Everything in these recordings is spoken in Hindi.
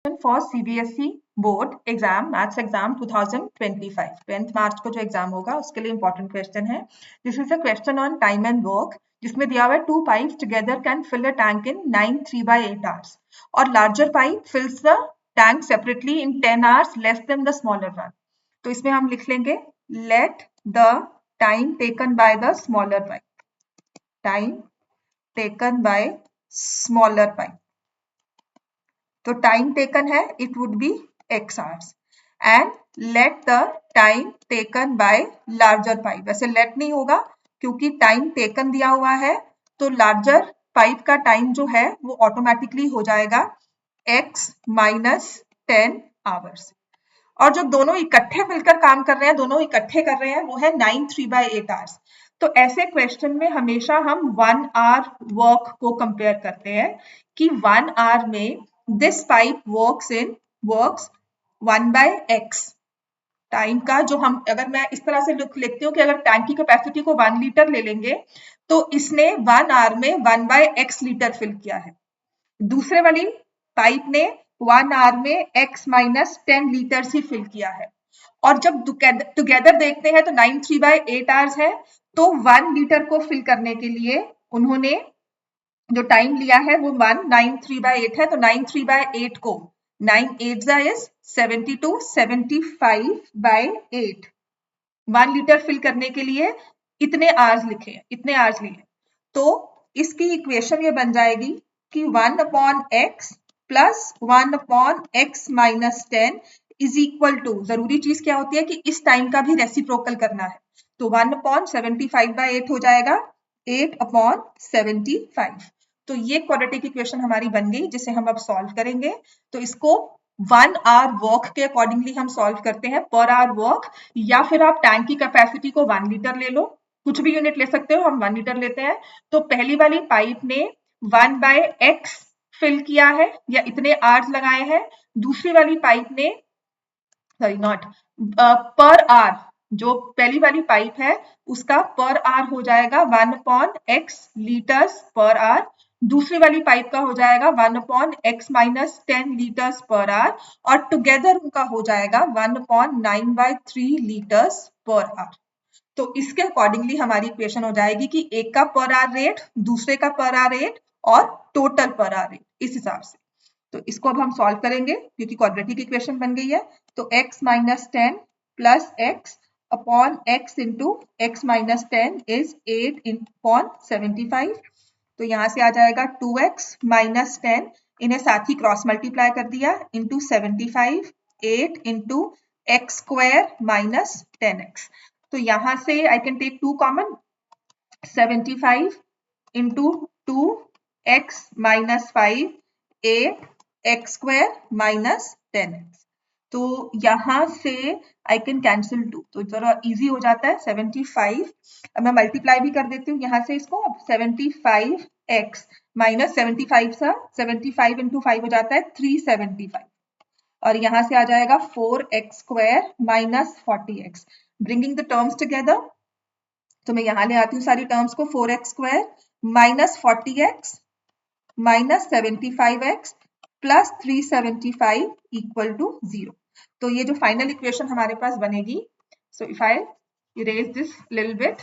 for CBSE board exam maths exam 2025 10th मार्च को जो एग्जाम होगा उसके लिए इंपॉर्टेंट क्वेश्चन है. This is a question on time and work जिसमें दिया हुआ है 2 pipes together can fill a tank in 9 3/8 hours और larger pipe fills the tank separately in 10 hours less than the smaller one. तो इसमें हम लिख लेंगे let the time taken by the smaller pipe, time taken by smaller pipe. तो टाइम टेकन है it would be x hours and let the time taken by larger pipe. वैसे लेट नहीं होगा क्योंकि टाइम टेकन दिया हुआ है तो लार्जर पाइप का टाइम जो है वो ऑटोमेटिकली हो जाएगा x माइनस 10 आवर्स. और जो दोनों इकट्ठे मिलकर काम कर रहे हैं, दोनों इकट्ठे कर रहे हैं वो है 9 3/8 आवर्स. तो ऐसे क्वेश्चन में हमेशा हम 1 आवर वर्क को कंपेयर करते हैं कि 1 आवर में this pipe works 1/x time का. जो हम अगर मैं इस तरह से लिखती हूँ कि अगर टैंक की कैपेसिटी को 1 लीटर ले लेंगे तो इसने 1 आवर में 1/x लीटर फिल किया है. दूसरे वाली पाइप ने 1 आवर में x माइनस 10 लीटर ही फिल किया है. और जब टुगेदर देखते हैं तो 9 3/8 आवर्स है तो 1 लीटर को फिल करने के लिए उन्होंने जो टाइम लिया है वो 1 9 3/8 है. तो 9 3/8 को 9 8 इज 72 75/8 1 लीटर फिल करने के लिए इतने आवर्स लिखे, इतने आवर्स लिए. तो इसकी इक्वेशन ये बन जाएगी कि 1/x plus 1/x minus 10 is equal to, जरूरी चीज क्या होती है कि इस टाइम का भी रेसिप्रोकल करना है. तो 1/75/8 हो जाएगा 8/75. तो ये क्वाड्रेटिक इक्वेशन हमारी बन गई जिसे हम अब सॉल्व करेंगे. तो इसको 1 आवर वर्क के अकॉर्डिंगली हम सॉल्व करते हैं, पर आवर वर्क, या फिर आप टैंक की कैपेसिटी को 1 लीटर ले लो, कुछ भी यूनिट ले सकते हो, हम 1 लीटर लेते हैं. तो पहली वाली पाइप ने 1/x फिल किया है या इतने आवर्स लगाए हैं. दूसरी वाली पाइप ने पर आवर, जो पहली वाली पाइप है उसका पर आवर हो जाएगा 1/x लीटर्स पर आवर. दूसरी वाली पाइप का हो जाएगा 1/x minus 10 litres per hour और टुगेदर उनका हो जाएगा 1/9/3 लीटर्स पर आवर. तो इसके अकॉर्डिंगली हमारी इक्वेशन हो जाएगी कि एक का पर आवर रेट, दूसरे का पर आवर रेट और टोटल पर आवर रेट, इस हिसाब से. तो इसको अब हम सॉल्व करेंगे क्योंकि क्वाड्रेटिक इक्वेशन बन गई है. तो x minus 10 plus x upon x into x minus 10 is 8/75. तो यहाँ से आ जाएगा 2x माइनस 10, इन्हें साथ ही क्रॉस मल्टीप्लाई कर दिया, into 75, 8 into x square minus 10x. तो यहाँ से I can take 2 common, 75 into 2x minus 5 8x square minus 10x. तो यहाँ से आई कैन कैंसिल 2, तो जरा इजी हो जाता है. 75, अब मैं मल्टीप्लाई भी कर देती हूँ यहाँ से इसको. अब 75x माइनस 75 इंटू 5 हो जाता है 375 और यहाँ से आ जाएगा 4x square minus 40x. Bringing the terms together, तो मैं यहाँ ले आती हूँ सारी टर्म्स को. 4x square minus 40x minus 75x plus 375 equal to 0. तो ये जो फाइनल इक्वेशन हमारे पास बनेगी, so if I erase this little bit,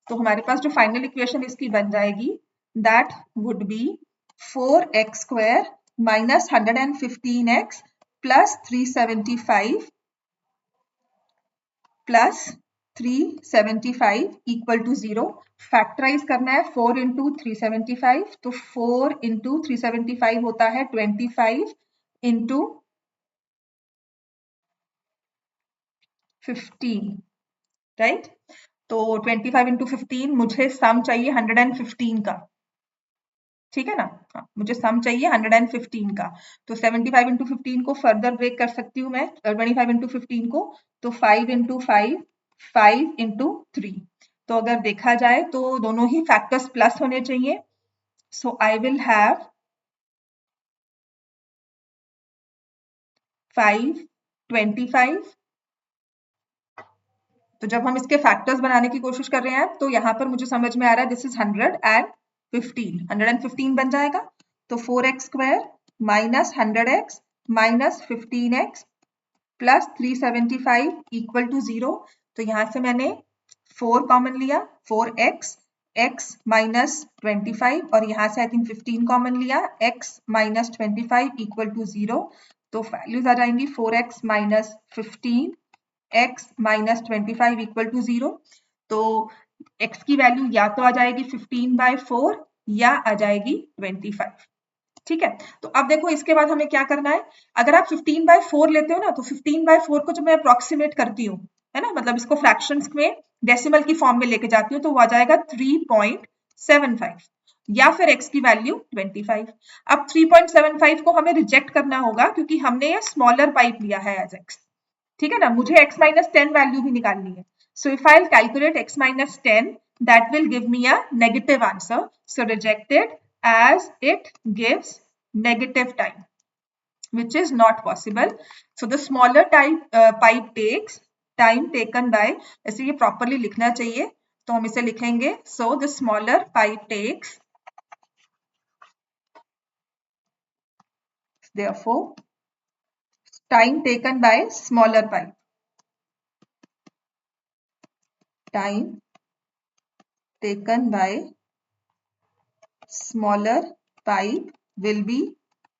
तो हमारे पास जो फाइनल इक्वेशन इसकी बन जाएगी that would be 4x square minus 115x plus 375 plus 375 equal to 0. Factorise करना है 4 इंटू 375, तो 4 इंटू 375 होता है 25 इंटू 15, राइट. तो 25 इंटू 15, मुझे सम चाहिए 115 का, ठीक है ना. हाँ, मुझे सम चाहिए 115 का. तो 75 इंटू 15 को फर्दर ब्रेक कर सकती हूँ मैं 25 इंटू 15 को. तो 5 इंटू 5 5 इंटू 3. तो अगर देखा जाए तो दोनों ही फैक्टर्स प्लस होने चाहिए. सो आई विल हैव 5 25. तो जब हम इसके फैक्टर्स बनाने की कोशिश कर रहे हैं तो यहाँ पर मुझे समझ में आ रहा है दिस इज 115 बन जाएगा. तो 4x square minus 100x minus 15x plus 375 equal to 0। तो यहाँ से मैंने 4 कॉमन लिया, 4x, x minus 25 और यहाँ से आई थिंक 15 कॉमन लिया, x minus 25 equal to 0। तो वैल्यूज आ जाएंगी 4x minus 15, x minus 25 equal to 0। तो x की वैल्यू या तो आ जाएगी 15/4 या आ जाएगी 25। ठीक है, तो अब देखो इसके बाद हमें क्या करना है। अगर आप 15/4 लेते हो ना, तो 15/4 को जब मैं अप्रोक्सीमेट करती हूँ, है ना, मतलब इसको फ्रैक्शंस में डेसिमल की फॉर्म में लेके जाती हूँ, तो वो आ जाएगा 3.75 या फिर x की वैल्यू 25। अब 3.75 को हमें रिजेक्ट करना होगा क्योंकि हमने ये स्मॉलर पाइप लिया है एज x। ठीक है ना, मुझे x minus 10 वैल्यू भी निकालनी है। सो if I calculate x minus 10, that will give me a negative answer. So rejected as it gives negative time, which is not possible. So the smaller pipe takes time taken by, ऐसे ये properly लिखना चाहिए, तो हम इसे लिखेंगे so the smaller pipe takes, therefore time taken by smaller pipe, time taken by smaller pipe will be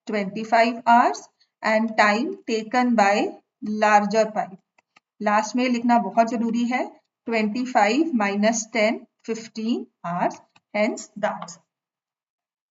25 hours and time taken by larger pipe, last में लिखना बहुत जरूरी है, 25 minus 10, 15 hours, hence the answer।